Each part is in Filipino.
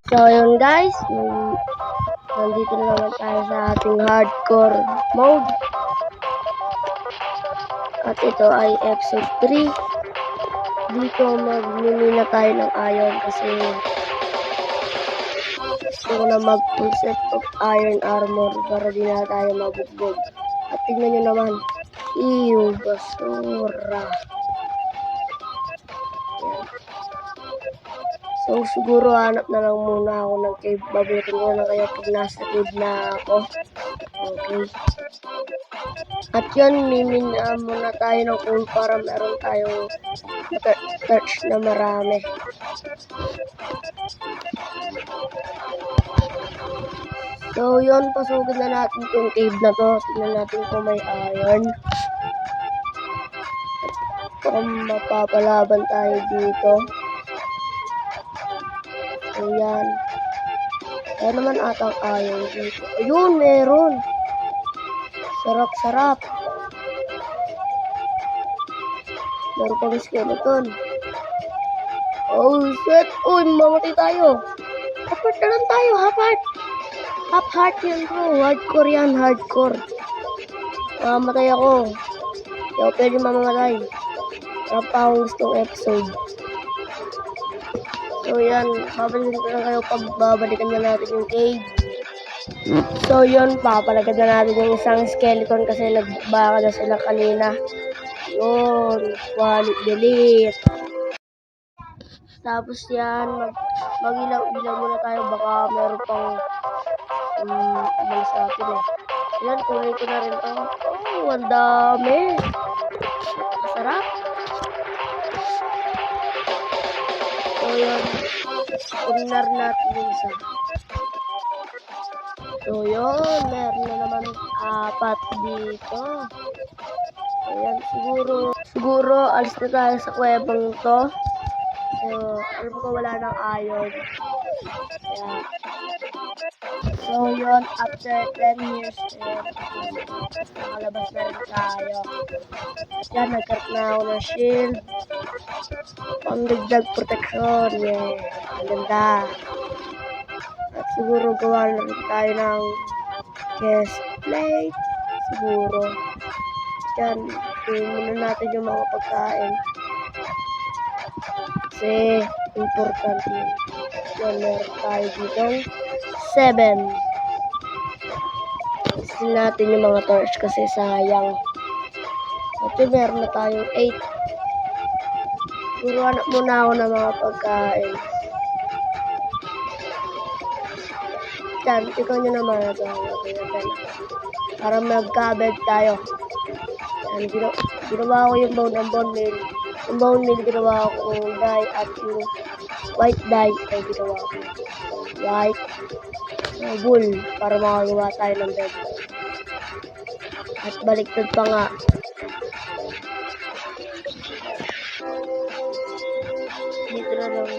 So, yun guys, nandito na naman tayo sa ating hardcore mode. At ito ay episode 3. Dito magmimina tayo ng iron kasi gusto ko na mag full set of iron armor para di na tayo mabugbog. At tingnan nyo naman, basura. Yan. So, siguro hanap na lang muna ako ng cave. Babutin ko na kaya pag nasa cave na ako. Okay. At yun, mimina muna tayo ng coal para meron tayong torch na marami. So, yun, pasukin na natin itong cave na to. Tignan natin kung may iron. Kung mapapalaban tayo dito. Ayan. Kaya naman atang iron dito. Ayun, meron. Sarap-sarap. Meron pang skeleton. Oh, shit. Uy, mamatay tayo. Half heart na lang tayo, half heart. Half heart yan bro. Hardcore yan, hardcore. Mamatay ako. Hindi ako pwede mamamatay. Wala pa akong gustong episode. So yan, babalikan ko lang kayo pag babalikan na natin yung cave. So yun, papalagad na natin yung isang skeleton kasi nagbaka na sila kanina. Yun, wallet delete. Tapos yan, mag-ilaw-ilaw muna tayo, baka meron pang umalis natin eh. Yan, kunin ko na rin to. Oh, ang dami. Masarap. So yun, kunar natin yung isa. So yun, meron na naman 4 dito. Ayan, siguro alis na tayo sa kuwebang to. So, alam ko wala ng iron. Ayan. So yun, after 10 years, nakalabas na rin tayo. At yan, nagkaroon na ako ng shield. Pangdagdag protection, yeah. Ang ganda. At siguro gawa na rin tayo ng chest plate. Siguro. Yan, tingin muna natin yung mga pagkain. Kasi, important yun. Yan, meron tayo ditong 7. Isin natin yung mga torch kasi sayang. At yun, meron na tayong 8. Siguro hanap muna ako ng mga pagkain. Yan, ikaw nyo naman ito. Para magka-bed tayo. Yan, ginawa ko yung bone meal. Yung bone meal ginawa ko yung dye at yung white dye ay ginawa ko. White wool para makagawa tayo ng bed. At baliktad pa nga. Dito na lang.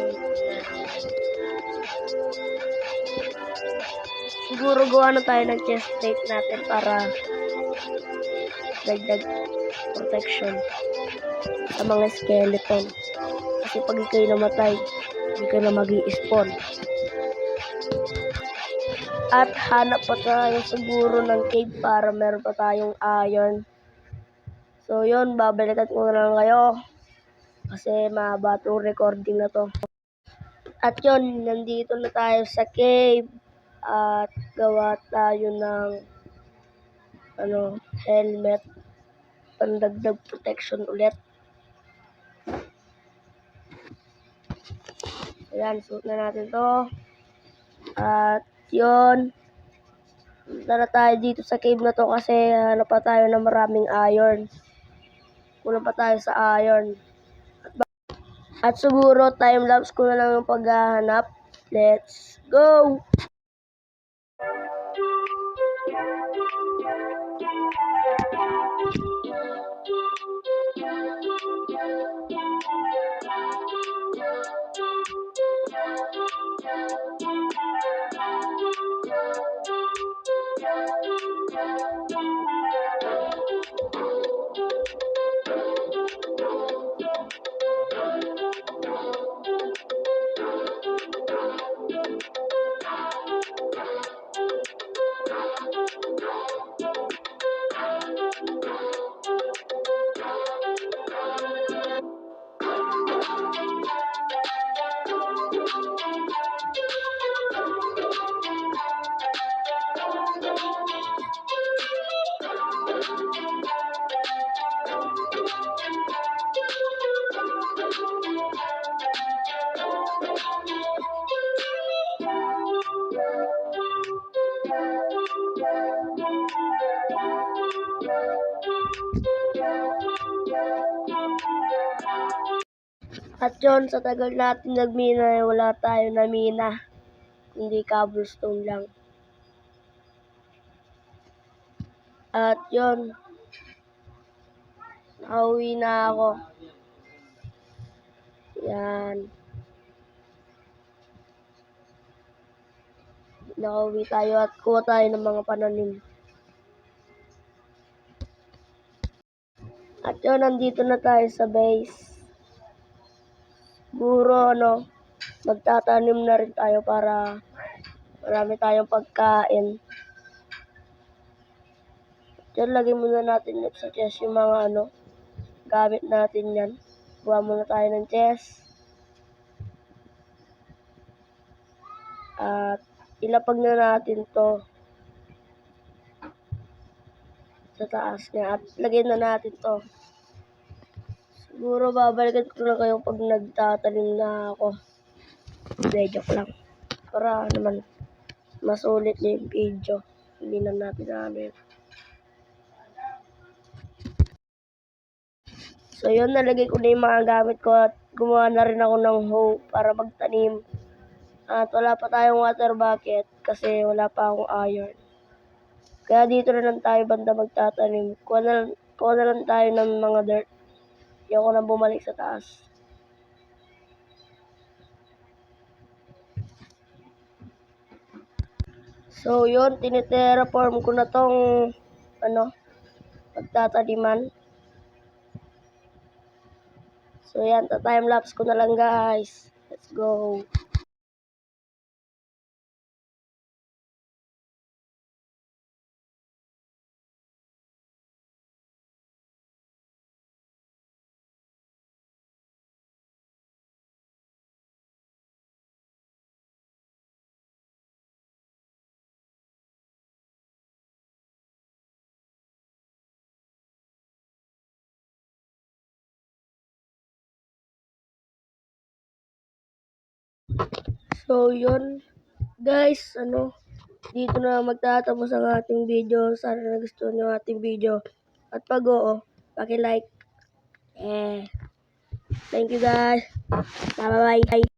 Siguro gawa na tayo ng chest plate natin para dagdag protection sa mga skeleton. Kasi pag ikay namatay, hindi ka na mag-i-spawn. At hanap pa tayo siguro ng cave para meron pa tayong iron. So yun, babalikan ko na lang kayo. Kasi mahaba itong recording na to. At yun, nandito na tayo sa cave. At gawa tayo ng helmet. Pandagdag protection ulit. Ayan, suot na natin to. At yun, punta na tayo dito sa cave na to kasi hanap pa tayo ng maraming iron. Kulang pa tayo sa iron. At siguro time-lapse ko na lang yung paghahanap. Let's go! At yun, sa tagal natin nagmina, wala tayo na mina. Hindi cobblestone lang. At yun, nakauwi na ako. Yan. Nakauwi tayo at kuha tayo ng mga pananim. At yun, nandito na tayo sa base. Siguro, magtatanim na rin tayo para marami tayong pagkain. Diyan, lagay muna natin sa chest yung mga gamit natin yan. Buha muna tayo ng chest. At ilapag na natin to sa taas niya. At lagay na natin to. Siguro babalikan ko na kayo pag nagtatanim na ako. Hindi, joke lang. Para naman masulit na yung video. Hindi na natin namin. So yun, nalagay ko na yung mga gamit ko at gumawa na rin ako ng hoe para magtanim. At wala pa tayong water bucket kasi wala pa akong iron. Kaya dito na lang tayo banda magtatanim. Kuha na lang tayo ng mga dirt. Ayoko na bumalik sa taas. So yun, tiniterraform ko na tong pagtataniman. So yan, ta-timelapse ko na lang guys. Let's go. So yun, guys, dito na magtatapos ang ating video. Sana nagustuhan nyo ang ating video. At pag paki-like. Thank you guys. Bye-bye.